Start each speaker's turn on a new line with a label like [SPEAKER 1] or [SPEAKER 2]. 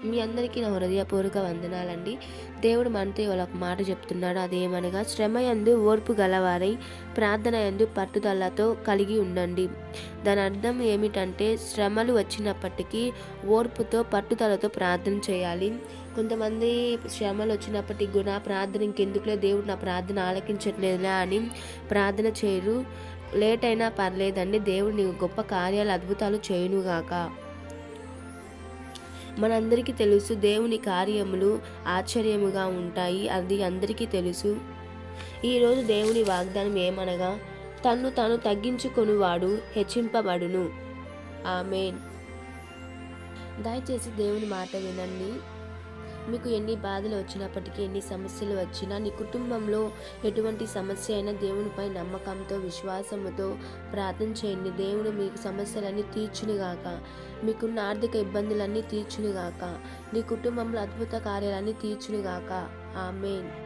[SPEAKER 1] మీ అందరికీ నా హృదయపూర్వక వందనాలండి. దేవుడు మనతో ఇవాళ ఒక మాట చెప్తున్నాడు. అదేమనగా, శ్రమయందు ఓర్పు గలవారై ప్రార్థన యందు పట్టుదలతో కలిగి ఉండండి. దాని అర్థం ఏమిటంటే, శ్రమలు వచ్చినప్పటికీ ఓర్పుతో పట్టుదలతో ప్రార్థన చేయాలి. కొంతమంది శ్రమలు వచ్చినప్పటికి కూడా ప్రార్థన ఇంకెందుకులే, దేవుడు నా ప్రార్థన ఆలకించట్లేదులే అని ప్రార్థన చేయరు. లేట్ అయినా పర్లేదండి, దేవుడు నీకు గొప్ప కార్యాలు అద్భుతాలు చేయునుగాక. మనందరికీ తెలుసు, దేవుని కార్యములు ఆశ్చర్యముగా ఉంటాయి, అది అందరికీ తెలుసు. ఈరోజు దేవుని వాగ్దానం ఏమనగా, తన్ను తాను తగ్గించుకొనువాడు హెచ్చింపబడును. ఆమేన్. దయచేసి దేవుని మాట వినండి. మీకు ఎన్ని బాధలు వచ్చినప్పటికీ, ఎన్ని సమస్యలు వచ్చినా, నీ కుటుంబంలో ఎటువంటి సమస్య అయినా దేవునిపై నమ్మకంతో, విశ్వాసముతో ప్రార్థన చేయండి. దేవుడు మీకు సమస్యలన్నీ తీర్చునుగాక. మీకున్న ఆర్థిక ఇబ్బందులన్నీ తీర్చునుగాక. నీ కుటుంబంలో అద్భుత కార్యాలన్నీ తీర్చునుగాక. ఆమేన్.